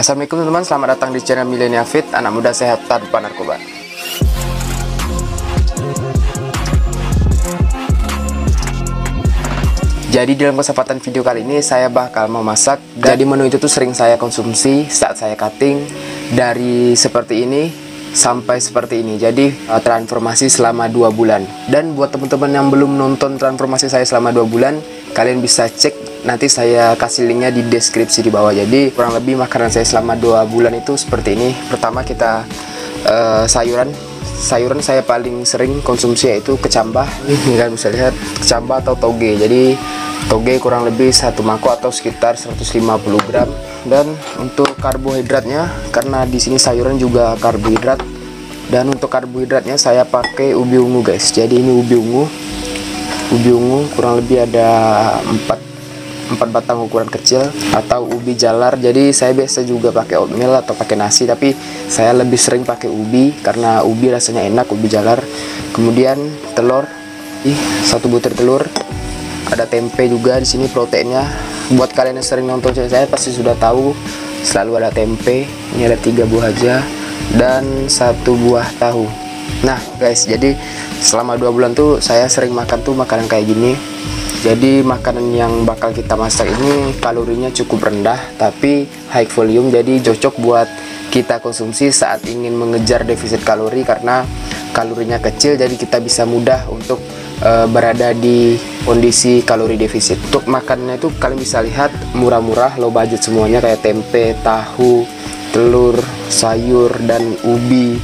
Assalamualaikum teman-teman, selamat datang di channel Millennial Fit, anak muda sehat tanpa narkoba. Jadi dalam kesempatan video kali ini saya bakal memasak. Jadi menu itu tuh sering saya konsumsi saat saya cutting, dari seperti ini sampai seperti ini. Jadi transformasi selama 2 bulan. Dan buat teman-teman yang belum nonton transformasi saya selama 2 bulan, kalian bisa cek, nanti saya kasih linknya di deskripsi di bawah. Jadi kurang lebih makanan saya selama 2 bulan itu seperti ini. Pertama kita sayuran saya paling sering konsumsi yaitu kecambah. Ini kalian bisa lihat, kecambah atau toge. Jadi toge kurang lebih 1 mangkok atau sekitar 150 gram. Dan untuk karbohidratnya, karena di sini sayuran juga karbohidrat, dan untuk karbohidratnya saya pakai ubi ungu guys. Jadi ini ubi ungu kurang lebih ada 4 batang ukuran kecil, atau ubi jalar. Jadi saya biasa juga pakai oatmeal atau pakai nasi, tapi saya lebih sering pakai ubi karena ubi rasanya enak, ubi jalar. Kemudian telur, 1 butir telur. Ada tempe juga di sini, proteinnya. Buat kalian yang sering nonton channel saya pasti sudah tahu, selalu ada tempe. Ini ada 3 buah aja dan 1 buah tahu. Nah guys, jadi selama 2 bulan tuh saya sering makan tuh makanan kayak gini. Jadi makanan yang bakal kita masak ini kalorinya cukup rendah tapi high volume, jadi cocok buat kita konsumsi saat ingin mengejar defisit kalori, karena kalorinya kecil jadi kita bisa mudah untuk berada di kondisi kalori defisit. Untuk makanannya itu kalian bisa lihat murah-murah, low budget semuanya, kayak tempe, tahu, telur, sayur, dan ubi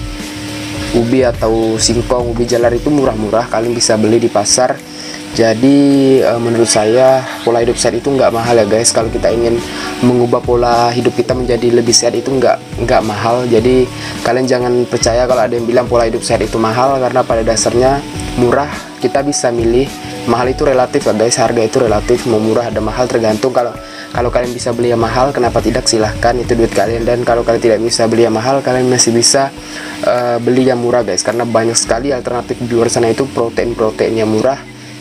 atau singkong, ubi jalar itu murah-murah, kalian bisa beli di pasar. Jadi menurut saya pola hidup sehat itu nggak mahal ya guys. Kalau kita ingin mengubah pola hidup kita menjadi lebih sehat itu nggak mahal. Jadi kalian jangan percaya kalau ada yang bilang pola hidup sehat itu mahal, karena pada dasarnya murah kita bisa milih. Mahal itu relatif ya guys, harga itu relatif, mau murah ada mahal tergantung. Kalau kalian bisa beli yang mahal, kenapa tidak, silahkan, itu duit kalian. Dan kalau kalian tidak bisa beli yang mahal, kalian masih bisa beli yang murah guys, karena banyak sekali alternatif di luar sana itu protein yang murah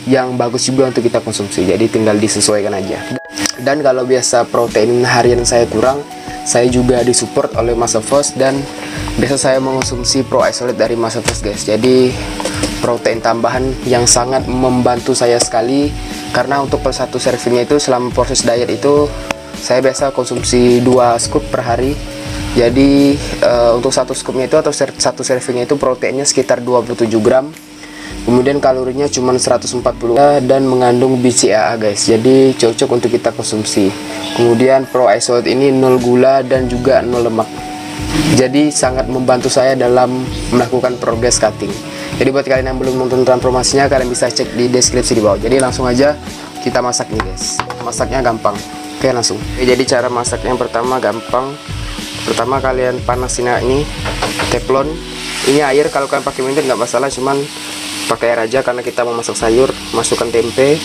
yang bagus juga untuk kita konsumsi. Jadi tinggal disesuaikan aja. Dan kalau biasa protein harian saya kurang, saya juga disupport oleh Masofos, dan biasa saya mengonsumsi Pro Isolate dari Masofos guys. Jadi protein tambahan yang sangat membantu saya sekali, karena untuk per 1 servingnya itu selama proses diet itu saya biasa konsumsi 2 scoop per hari. Jadi untuk 1 scoopnya itu atau 1 servingnya itu proteinnya sekitar 27 gram. Kemudian kalorinya cuma 140 dan mengandung BCAA guys. Jadi cocok untuk kita konsumsi. Kemudian Pro Isolate ini 0 gula dan juga 0 lemak. Jadi sangat membantu saya dalam melakukan progress cutting. Jadi buat kalian yang belum nonton transformasinya, kalian bisa cek di deskripsi di bawah. Jadi langsung aja kita masak nih guys. Masaknya gampang. Oke, langsung. Jadi cara masaknya yang pertama gampang. Pertama kalian panasin ini teflon. Ini air, kalau kalian pakai minyak nggak masalah, cuman pakai air aja karena kita mau masak sayur. Masukkan tempe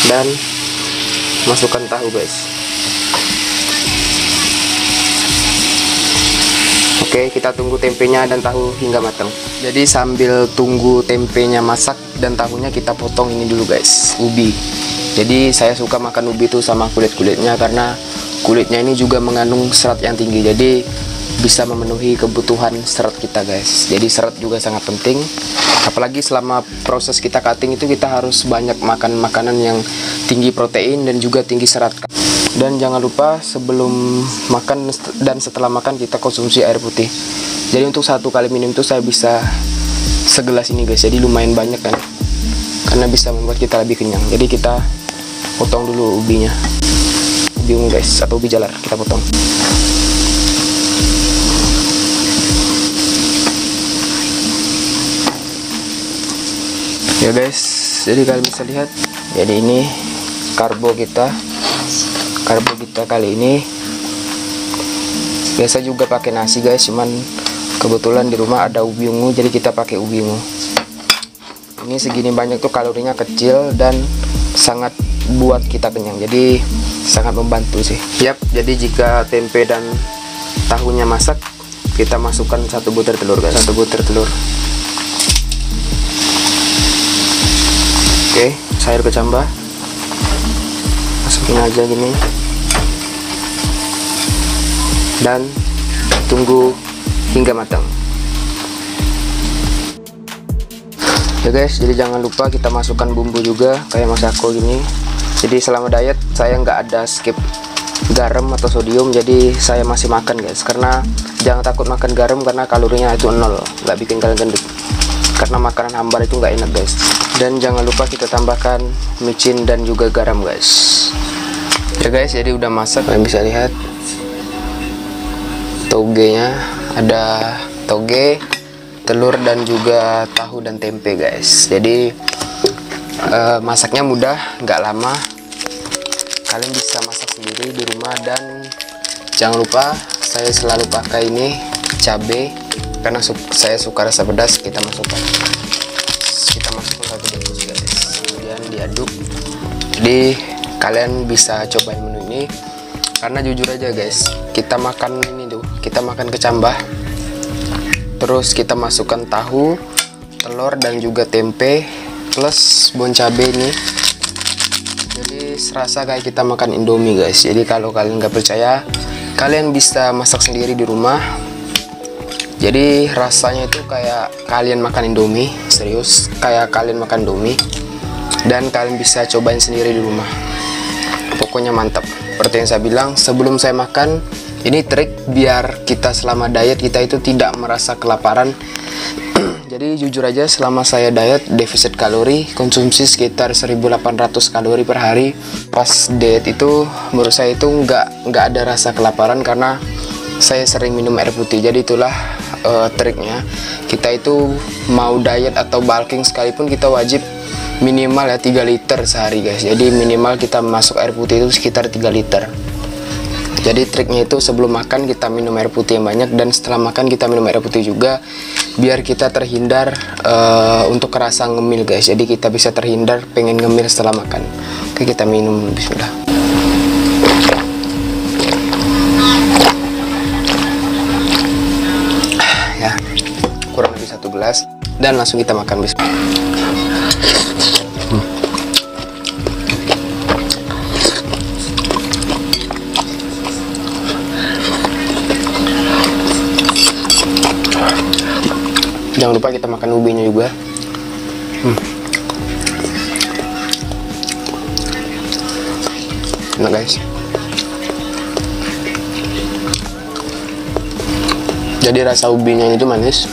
dan masukkan tahu guys. Oke, kita tunggu tempenya dan tahu hingga matang. Jadi sambil tunggu tempenya masak dan tahunya, kita potong ini dulu guys, ubi. Jadi saya suka makan ubi itu sama kulit-kulitnya, karena kulitnya ini juga mengandung serat yang tinggi. Jadi bisa memenuhi kebutuhan serat kita guys. Jadi serat juga sangat penting, apalagi selama proses kita cutting itu kita harus banyak makan makanan yang tinggi protein dan juga tinggi serat. Dan jangan lupa sebelum makan dan setelah makan kita konsumsi air putih. Jadi untuk 1 kali minum itu saya bisa segelas ini guys. Jadi lumayan banyak kan, karena bisa membuat kita lebih kenyang. Jadi kita potong dulu ubinya, ubi ungu guys, atau ubi jalar, kita potong. Ya guys, jadi kalian bisa lihat, jadi ini karbo kita kali ini. Biasa juga pakai nasi guys, cuman kebetulan di rumah ada ubi ungu, jadi kita pakai ubi ungu. Ini segini banyak tuh, kalorinya kecil dan sangat buat kita kenyang, jadi sangat membantu sih. Yap, jadi jika tempe dan tahunya masak, kita masukkan 1 butir telur guys, 1 butir telur. Oke, sayur kecambah masukin aja gini. dan tunggu hingga matang. Ya guys, jadi jangan lupa kita masukkan bumbu juga kayak Mas Ako gini. Jadi selama diet saya nggak ada skip garam atau sodium, jadi saya masih makan guys, karena jangan takut makan garam karena kalorinya itu 0, nggak bikin kalian gendut, karena makanan hambar itu nggak enak guys. Dan jangan lupa kita tambahkan micin dan juga garam guys. Ya guys, jadi udah masak, kalian bisa lihat togenya, ada toge, telur dan juga tahu dan tempe guys. Jadi masaknya mudah, nggak lama, kalian bisa masak sendiri di rumah. Dan jangan lupa saya selalu pakai ini cabai karena saya suka rasa pedas. Kita masukkan satu bungkus guys, kemudian diaduk. Jadi kalian bisa cobain menu ini, karena jujur aja guys, kita makan ini tuh, kita makan kecambah, terus kita masukkan tahu, telur dan juga tempe plus bon cabai ini. Jadi serasa kayak kita makan Indomie guys. Jadi kalau kalian nggak percaya, kalian bisa masak sendiri di rumah. Jadi rasanya itu kayak kalian makan Indomie, serius kayak kalian makan Indomie. Dan kalian bisa cobain sendiri di rumah, pokoknya mantap. Seperti yang saya bilang sebelum saya makan, ini trik biar kita selama diet kita itu tidak merasa kelaparan. Jadi jujur aja, selama saya diet defisit kalori, konsumsi sekitar 1800 kalori per hari. Pas diet itu menurut saya itu nggak ada rasa kelaparan karena saya sering minum air putih. Jadi itulah triknya. Kita itu mau diet atau bulking sekalipun kita wajib minimal ya 3 liter sehari guys. Jadi minimal kita masuk air putih itu sekitar 3 liter. Jadi triknya itu sebelum makan kita minum air putih yang banyak, dan setelah makan kita minum air putih juga, biar kita terhindar untuk kerasa ngemil guys. Jadi kita bisa terhindar pengen ngemil setelah makan. Oke, kita minum, bismillah. Ya, kurang lebih 1 gelas, dan langsung kita makan, bismillah. Jangan lupa kita makan ubinya juga. Enak guys. Jadi rasa ubinya itu manis.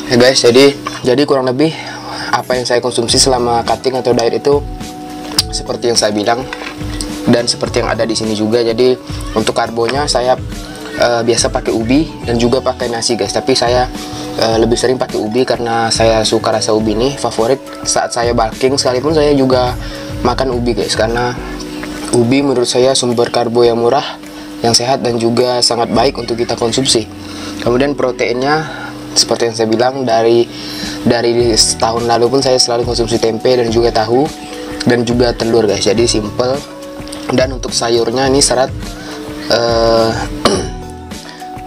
Ya guys, jadi kurang lebih apa yang saya konsumsi selama cutting atau diet itu seperti yang saya bilang dan seperti yang ada di sini juga. Jadi untuk karbonya saya biasa pakai ubi dan juga pakai nasi guys, tapi saya lebih sering pakai ubi karena saya suka rasa ubi ini, favorit. Saat saya bulking sekalipun saya juga makan ubi guys, karena ubi menurut saya sumber karbo yang murah, yang sehat dan juga sangat baik untuk kita konsumsi. Kemudian proteinnya seperti yang saya bilang, dari setahun lalu pun saya selalu konsumsi tempe dan juga tahu dan juga telur guys. Jadi simple. Dan untuk sayurnya ini serat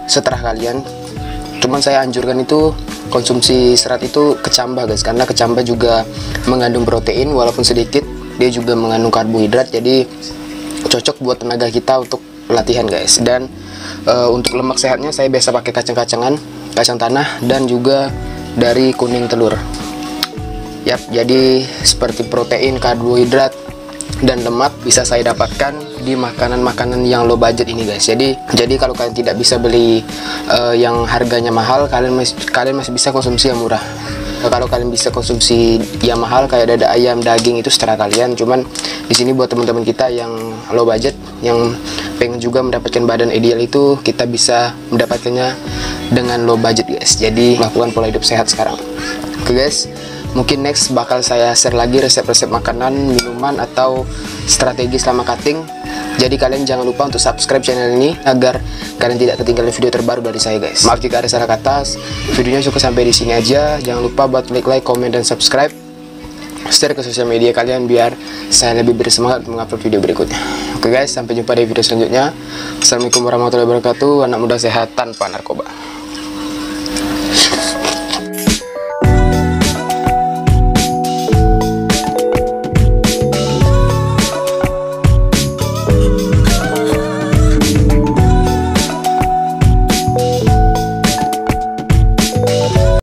seterah kalian, cuman saya anjurkan itu konsumsi serat itu kecambah guys, karena kecambah juga mengandung protein walaupun sedikit, dia juga mengandung karbohidrat, jadi cocok buat tenaga kita untuk latihan guys. Dan untuk lemak sehatnya saya biasa pakai kacang-kacangan, kacang tanah dan juga dari kuning telur. Yap, jadi seperti protein, karbohidrat dan lemak bisa saya dapatkan di makanan-makanan yang low budget ini guys. Jadi kalau kalian tidak bisa beli yang harganya mahal, kalian masih bisa konsumsi yang murah. Kalau kalian bisa konsumsi yang mahal kayak dada ayam, daging, itu seterah kalian. Cuman di sini buat teman-teman kita yang low budget, yang pengen juga mendapatkan badan ideal, itu kita bisa mendapatkannya dengan low budget guys. Jadi lakukan pola hidup sehat sekarang. Oke guys, mungkin next bakal saya share lagi resep-resep makanan, minuman, atau strategi selama cutting. Jadi kalian jangan lupa untuk subscribe channel ini agar kalian tidak ketinggalan video terbaru dari saya guys. Maaf jika ada salah kata. Videonya cukup sampai di sini aja. Jangan lupa buat like, comment, dan subscribe. share ke sosial media kalian biar saya lebih bersemangat mengupload video berikutnya. Oke guys, sampai jumpa di video selanjutnya. Assalamualaikum warahmatullahi wabarakatuh. Anak muda sehat tanpa narkoba.